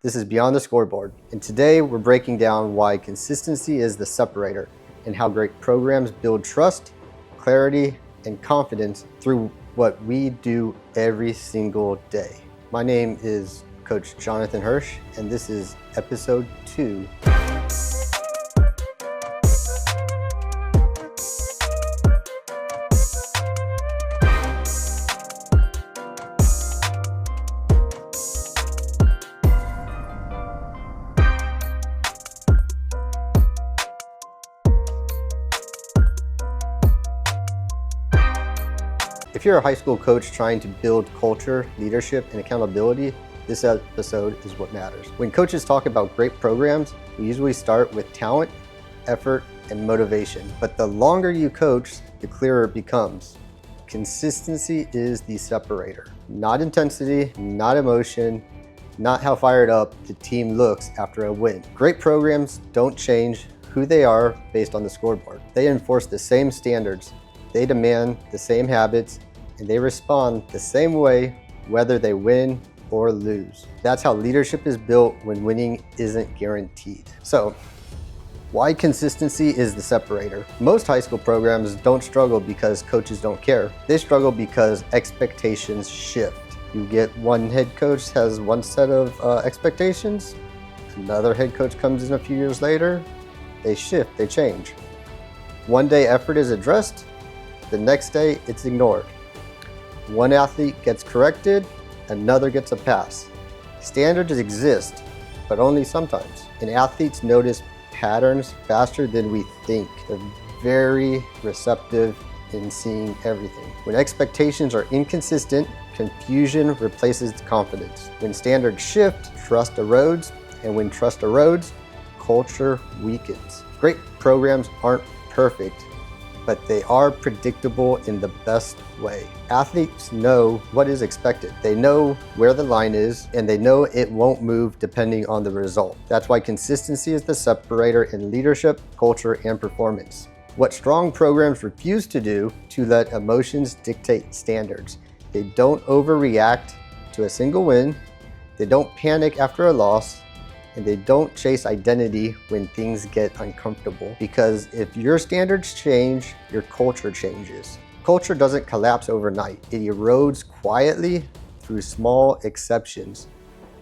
This is Beyond the Scoreboard, and today we're breaking down why consistency is the separator and how great programs build trust, clarity, and confidence through what we do every single day. My name is Coach Jonathan Hirsch, and this is episode 2. If you're a high school coach trying to build culture, leadership, and accountability, this episode is what matters. When coaches talk about great programs, we usually start with talent, effort, and motivation. But the longer you coach, the clearer it becomes. Consistency is the separator. Not intensity, not emotion, not how fired up the team looks after a win. Great programs don't change who they are based on the scoreboard. They enforce the same standards, they demand the same habits, and they respond the same way whether they win or lose. That's how leadership is built when winning isn't guaranteed. So, why consistency is the separator? Most high school programs don't struggle because coaches don't care. They struggle because expectations shift. You get one head coach has one set of expectations, another head coach comes in a few years later, they shift, they change. One day effort is addressed, the next day it's ignored. One athlete gets corrected, another gets a pass. Standards exist, but only sometimes. And athletes notice patterns faster than we think. They're very receptive in seeing everything. When expectations are inconsistent, confusion replaces confidence. When standards shift, trust erodes, and when trust erodes, culture weakens. Great programs aren't perfect, but they are predictable in the best way. Athletes know what is expected. They know where the line is, and they know it won't move depending on the result. That's why consistency is the separator in leadership, culture, and performance. What strong programs refuse to do to let emotions dictate standards. They don't overreact to a single win, they don't panic after a loss, and they don't chase identity when things get uncomfortable. Because if your standards change, your culture changes. Culture doesn't collapse overnight. It erodes quietly through small exceptions,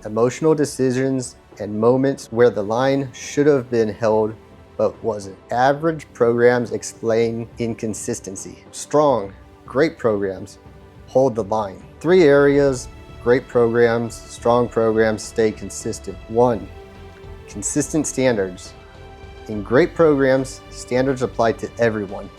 emotional decisions, and moments where the line should have been held but wasn't. Average programs explain inconsistency. Strong, great programs hold the line. 3 areas great programs, strong programs stay consistent. 1, consistent standards. In great programs, standards apply to everyone,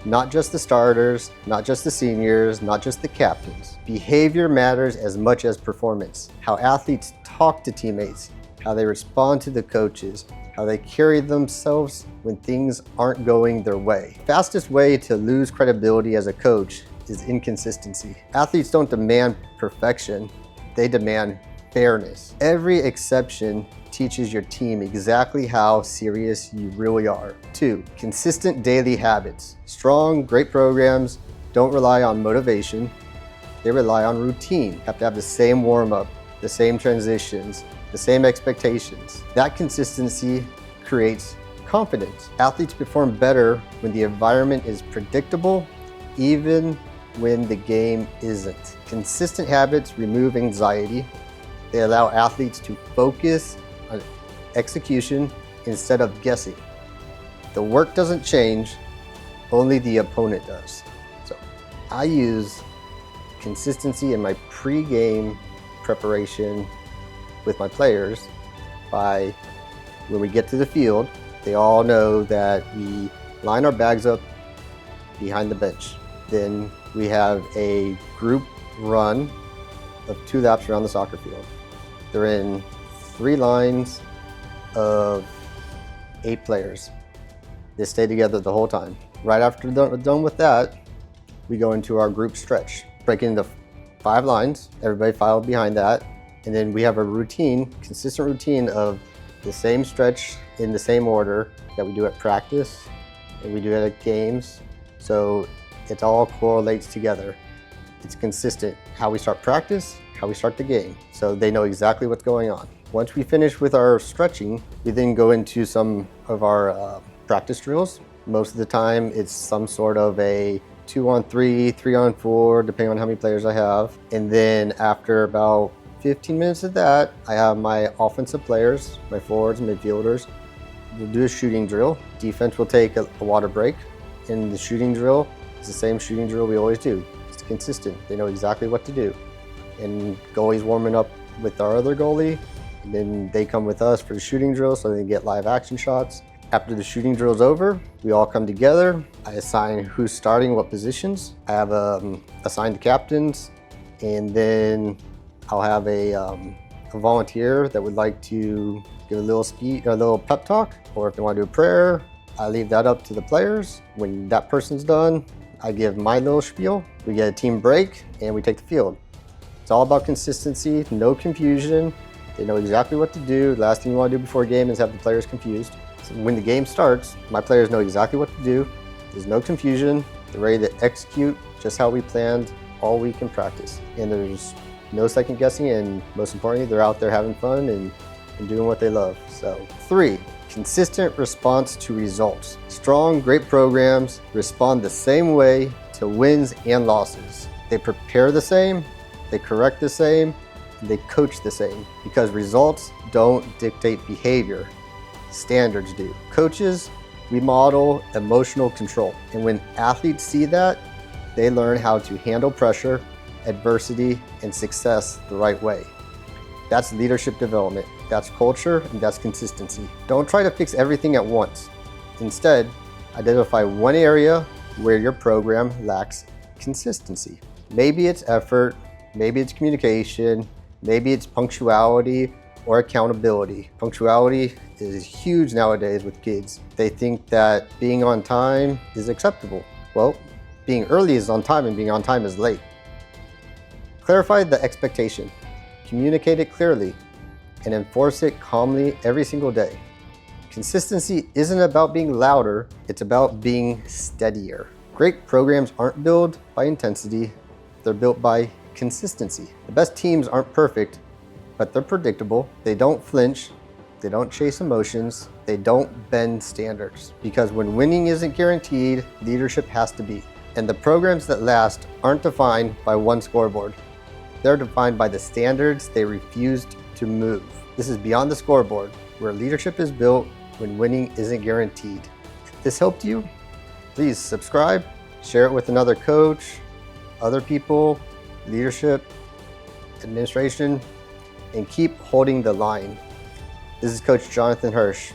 not just the starters, not just the seniors, not just the captains. Behavior matters as much as performance. How athletes talk to teammates, how they respond to the coaches, how they carry themselves when things aren't going their way. Fastest way to lose credibility as a coach is inconsistency. Athletes don't demand perfection, they demand fairness. Every exception teaches your team exactly how serious you really are. 2, consistent daily habits. Strong, great programs don't rely on motivation, they rely on routine. Have to have the same warm-up, the same transitions, the same expectations. That consistency creates confidence. Athletes perform better when the environment is predictable, even when the game isn't. Consistent habits remove anxiety. They allow athletes to focus on execution instead of guessing. The work doesn't change, only the opponent does. So I use consistency in my pre-game preparation with my players by, when we get to the field, they all know that we line our bags up behind the bench. Then we have a group run of 2 laps around the soccer field. They're in 3 lines of 8 players. They stay together the whole time. Right after we're done with that, we go into our group stretch. Break into 5 lines, everybody file behind that, and then we have a routine, consistent routine of the same stretch in the same order that we do at practice and we do it at games. So it all correlates together. It's consistent. How we start practice, how how we start the game, so they know exactly what's going on. Once we finish with our stretching, we then go into some of our practice drills. Most of the time, it's some sort of a 2-on-3, 3-on-4, depending on how many players I have. And then after about 15 minutes of that, I have my offensive players, my forwards and midfielders. We'll do a shooting drill. Defense will take a water break. And the shooting drill is the same shooting drill we always do. It's consistent. They know exactly what to do. And goalie's warming up with our other goalie. And then they come with us for the shooting drill so they can get live action shots. After the shooting drill's over, we all come together. I assign who's starting what positions. I have assigned the captains, and then I'll have a volunteer that would like to give a little speech or a little pep talk, or if they want to do a prayer, I leave that up to the players. When that person's done, I give my little spiel. We get a team break and we take the field. It's all about consistency, no confusion. They know exactly what to do. The last thing you want to do before a game is have the players confused. So when the game starts, my players know exactly what to do. There's no confusion. They're ready to execute just how we planned all week in practice. And there's no second guessing, and most importantly, they're out there having fun and doing what they love. So 3, consistent response to results. Strong, great programs respond the same way to wins and losses. They prepare the same, they correct the same, and they coach the same, because results don't dictate behavior. Standards do. Coaches, we model emotional control. And when athletes see that, they learn how to handle pressure, adversity, and success the right way. That's leadership development. That's culture, and that's consistency. Don't try to fix everything at once. Instead, identify one area where your program lacks consistency. Maybe it's effort, maybe it's communication, maybe it's punctuality or accountability. Punctuality is huge nowadays with kids. They think that being on time is acceptable. Well, being early is on time and being on time is late. Clarify the expectation, communicate it clearly, and enforce it calmly every single day. Consistency isn't about being louder, it's about being steadier. Great programs aren't built by intensity, they're built by consistency. The best teams aren't perfect, but they're predictable. They don't flinch, they don't chase emotions, they don't bend standards. Because when winning isn't guaranteed, leadership has to be. And the programs that last aren't defined by one scoreboard. They're defined by the standards they refused to move. This is Beyond the Scoreboard, where leadership is built when winning isn't guaranteed. If this helped you, please subscribe, share it with another coach, other people, leadership, administration, and keep holding the line. This is Coach Jonathan Hirsch.